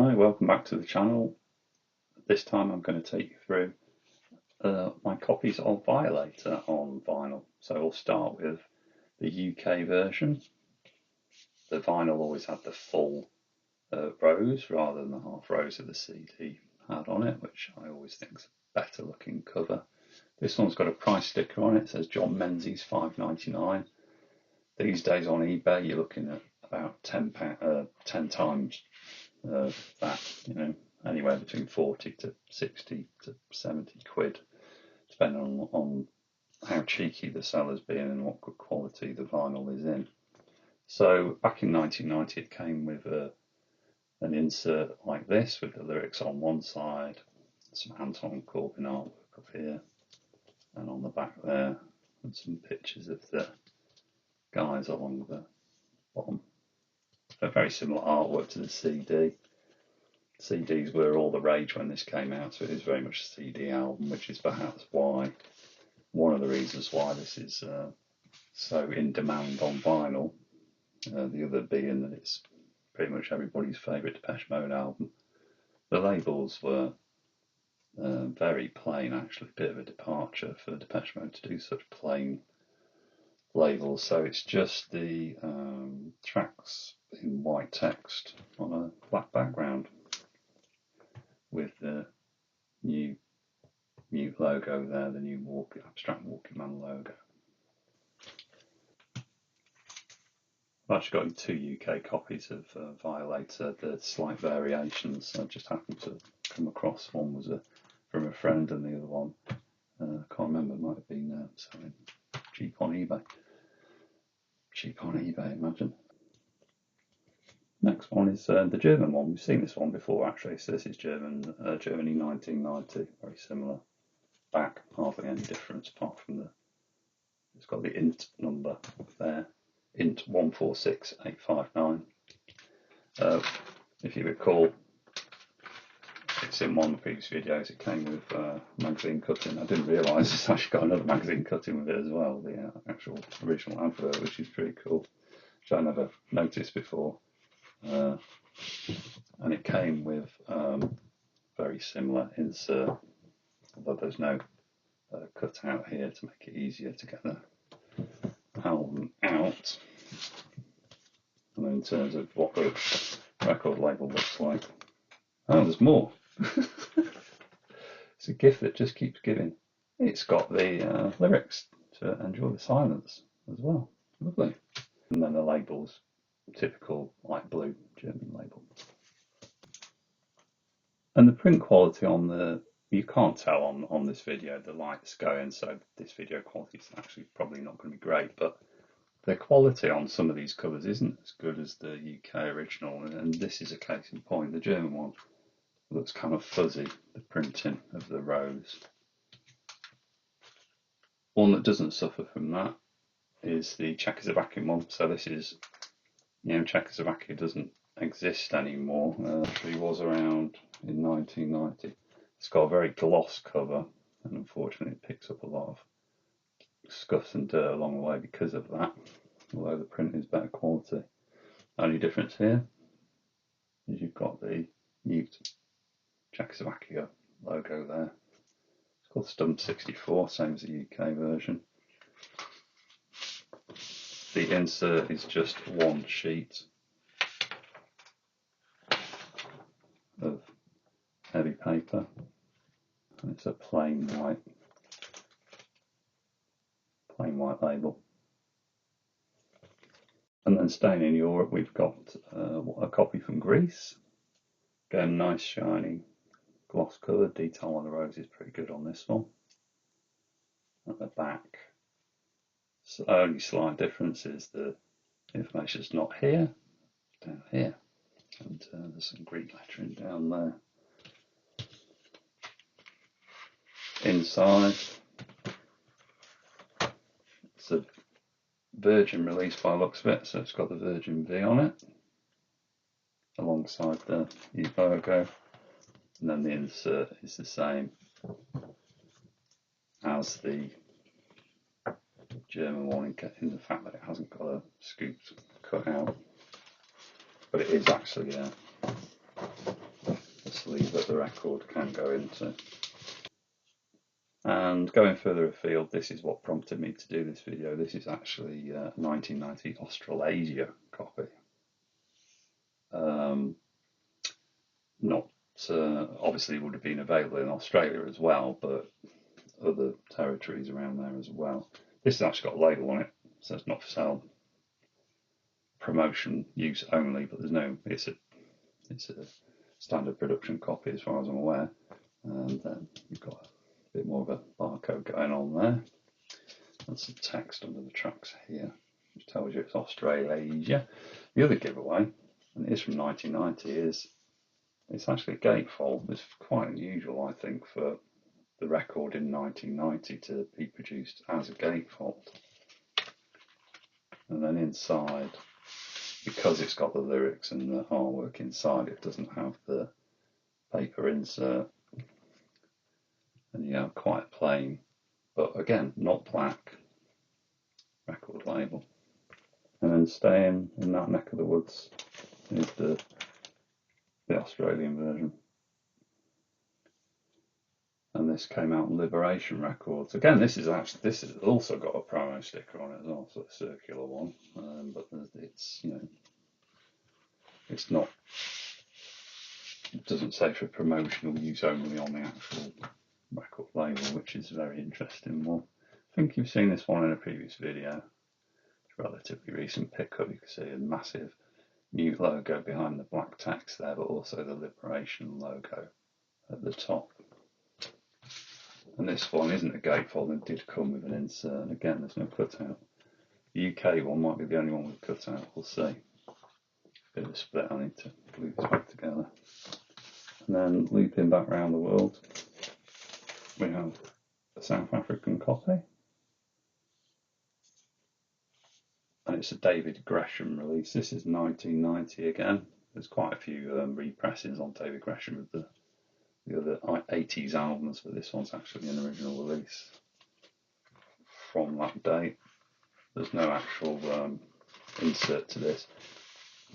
Hi, welcome back to the channel. This time I'm going to take you through my copies of Violator on vinyl. So we'll start with the UK version. The vinyl always had the full rose rather than the half rose that the CD had on it, which I always think is a better looking cover. This one's got a price sticker on it. It says John Menzies $5.99. These days on eBay you're looking at about 10 times that, anywhere between 40 to 60 to 70 quid, depending on how cheeky the seller's been and what good quality the vinyl is in. So back in 1990 it came with an insert like this with the lyrics on one side, some Anton Corbijn artwork up here and on the back there, and some pictures of the guys along the bottom. A very similar artwork to the CD. CDs were all the rage when this came out, so it is very much a CD album, which is perhaps one of the reasons why this is so in demand on vinyl. The other being that it's pretty much everybody's favourite Depeche Mode album. The labels were very plain, actually, a bit of a departure for Depeche Mode to do such plain labels. So it's just the tracks in white text on a black background, with the new mute logo there, the new abstract walking man logo. I've actually got 2 UK copies of Violator. The slight variations. I just happened to come across one was from a friend, and the other one I can't remember. Might have been selling cheap on eBay. Cheap on eBay, imagine. Next one is the German one. We've seen this one before, actually. So this is Germany 1990. Very similar back, hardly any difference apart from it's got the int number there, int 146859. If you recall, it's in one of the previous videos. It came with magazine cutting. I didn't realise it's actually got another magazine cutting with it as well. The actual original advert, which is pretty cool, which I never noticed before. And it came with very similar insert, although there's no cut out here to make it easier to get the album out. And then in terms of what the record label looks like, oh, there's more. It's a gift that just keeps giving. It's got the lyrics to Enjoy the Silence as well. Lovely. And then the labels, typical light blue German label. And the print quality on you can't tell on this video, the light's going, so this video quality is actually probably not going to be great, but the quality on some of these covers isn't as good as the UK original, and this is a case in point. The German one looks kind of fuzzy, the printing of the rose. One that doesn't suffer from that is the Czechoslovakian one. So this is, Czechoslovakia doesn't exist anymore. Actually was around in 1990. It's got a very gloss cover, and unfortunately it picks up a lot of scuffs and dirt along the way because of that, although the print is better quality. Only difference here is you've got the mute Czechoslovakia logo there. It's called Stump 64, same as the UK version. The insert is just one sheet of heavy paper, and it's a plain white label. And then staying in Europe, we've got a copy from Greece. Again, nice shiny gloss cover. Detail on the rose is pretty good on this one. At the back, so only slight difference is the information's not here, it's down here, and there's some Greek lettering down there. Inside, it's a Virgin release by the looks of it, so it's got the Virgin V on it, alongside the logo, and then the insert is the same as the German one in the fact that it hasn't got a scoop cut out, but it is actually sleeve that the record can go into. And going further afield, this is what prompted me to do this video. This is actually a 1990 Australasia copy. Not obviously would have been available in Australia as well, but other territories around there as well. This has actually got a label on it, so it's not for sale, promotion use only, but there's no, it's a standard production copy as far as I'm aware. And then you've got a bit more of a barcode going on there. That's the text under the tracks here, which tells you it's Australasia. The other giveaway, and it is from 1990, is it's actually a gatefold. It's quite unusual, I think, for the record in 1990 to be produced as a gatefold. And then inside, because it's got the lyrics and the artwork inside, it doesn't have the paper insert. And you have quite plain, but again, not black, record label. And then staying in that neck of the woods is the Australian version. And this came out on Liberation Records. Again, this has also got a promo sticker on it as well, so a circular one. But it's, you know, it's not. It doesn't say for promotional use only on the actual record label, which is a very interesting one. I think you've seen this one in a previous video. It's a relatively recent pickup. You can see a massive new logo behind the black text there, but also the Liberation logo at the top. And this one isn't a gatefold, and it did come with an insert. And again, there's no cutout. The UK one might be the only one with a cutout, we'll see. Bit of a split, I need to glue this back together. And then looping back around the world, we have a South African copy. And it's a David Gresham release. This is 1990 again. There's quite a few represses on David Gresham of the other 80s albums, but this one's actually an original release from that date. There's no actual insert to this.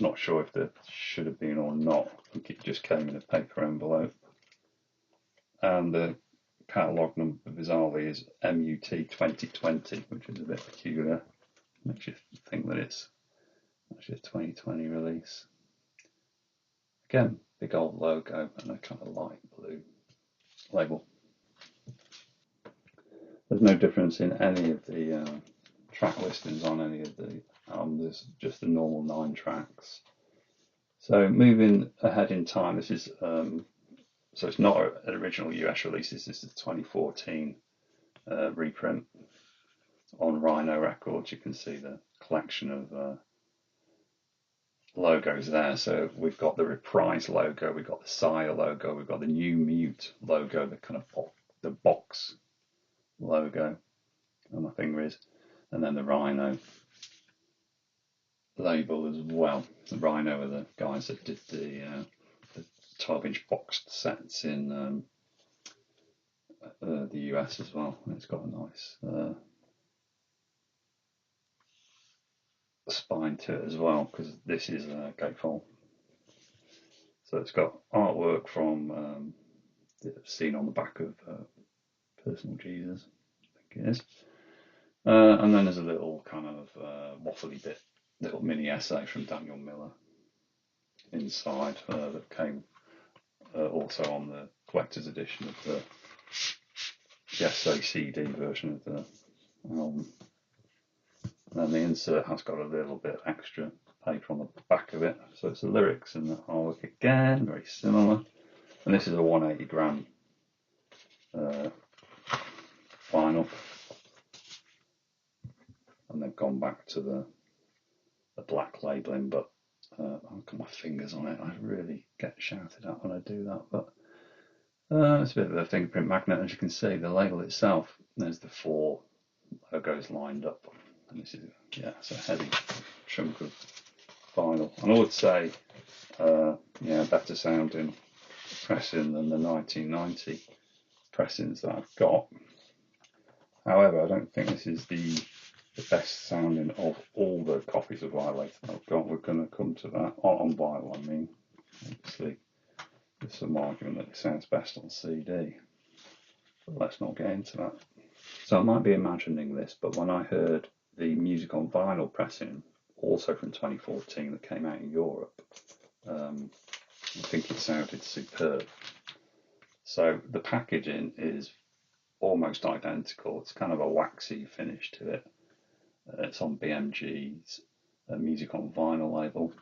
Not sure if there should have been or not. I think it just came in a paper envelope. And the catalogue number bizarrely is MUT 2020, which is a bit peculiar. Makes you think that it's actually a 2020 release. Again, big old logo and a kind of light blue label. There's no difference in any of the track listings on any of the albums. There's just the normal 9 tracks. So moving ahead in time, this is so it's not an original US release. This is the 2014 reprint on Rhino Records. You can see the collection of logos there. So we've got the Reprise logo, we've got the Sire logo, we've got the New Mute logo, the kind of the box logo on my finger is, and then the Rhino label as well. The Rhino are the guys that did the 12-inch boxed sets in the US as well. And it's got a nice spine to it as well, because this is a gatefold. So it's got artwork from seen on the back of Personal Jesus, I think it is. And then there's a little kind of waffly bit, little mini essay from Daniel Miller inside that came also on the collector's edition of the essay CD version of the album. And then the insert has got a little bit extra paper on the back of it, so it's the lyrics and the artwork again, very similar. And this is a 180 gram vinyl, and they've gone back to the black labelling, but I've got my fingers on it. I really get shouted at when I do that, but it's a bit of a fingerprint magnet. As you can see, the label itself, there's the 4 logos lined up. And this is, yeah, it's a heavy chunk of vinyl. And I would say, yeah, better sounding pressing than the 1990 pressings that I've got. However, I don't think this is the best sounding of all the copies of Violator that I've got. We're going to come to that on vinyl. I mean, obviously, there's some argument that it sounds best on CD, but let's not get into that. So I might be imagining this, but when I heard the music on vinyl pressing, also from 2014, that came out in Europe, I think it sounded superb. So the packaging is almost identical. It's kind of a waxy finish to it. It's on BMG's music on vinyl label.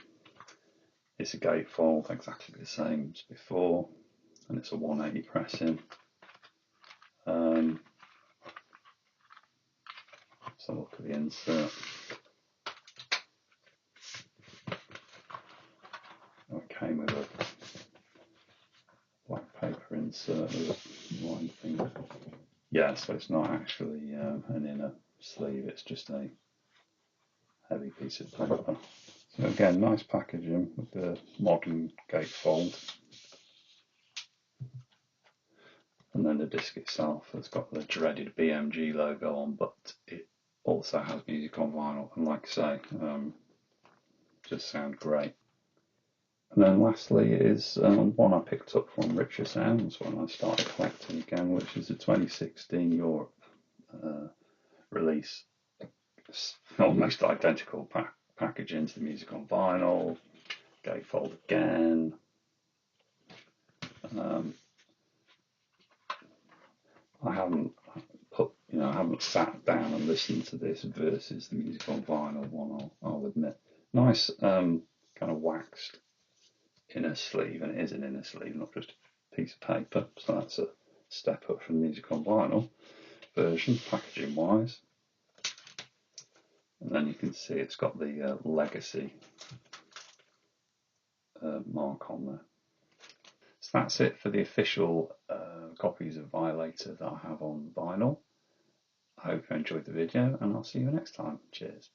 It's a gatefold, exactly the same as before, and it's a 180 pressing. So look at the insert. It came with a black paper insert with a line thing. Yeah, so it's not actually an inner sleeve, it's just a heavy piece of paper. So again, nice packaging with the modern gatefold. And then the disc itself has got the dreaded BMG logo on, but it also has music on vinyl, and like I say, just sound great. And then lastly is one I picked up from Richer Sounds when I started collecting again, which is the 2016 Europe release. It's almost identical packaging to the music on vinyl, gatefold again. I haven't sat down and listened to this versus the music on vinyl one, I'll admit. Nice kind of waxed inner sleeve, and it is an inner sleeve, not just a piece of paper, so that's a step up from the music on vinyl version, packaging wise. And then you can see it's got the legacy mark on there. So that's it for the official copies of Violator that I have on vinyl. I hope you enjoyed the video, and I'll see you next time. Cheers.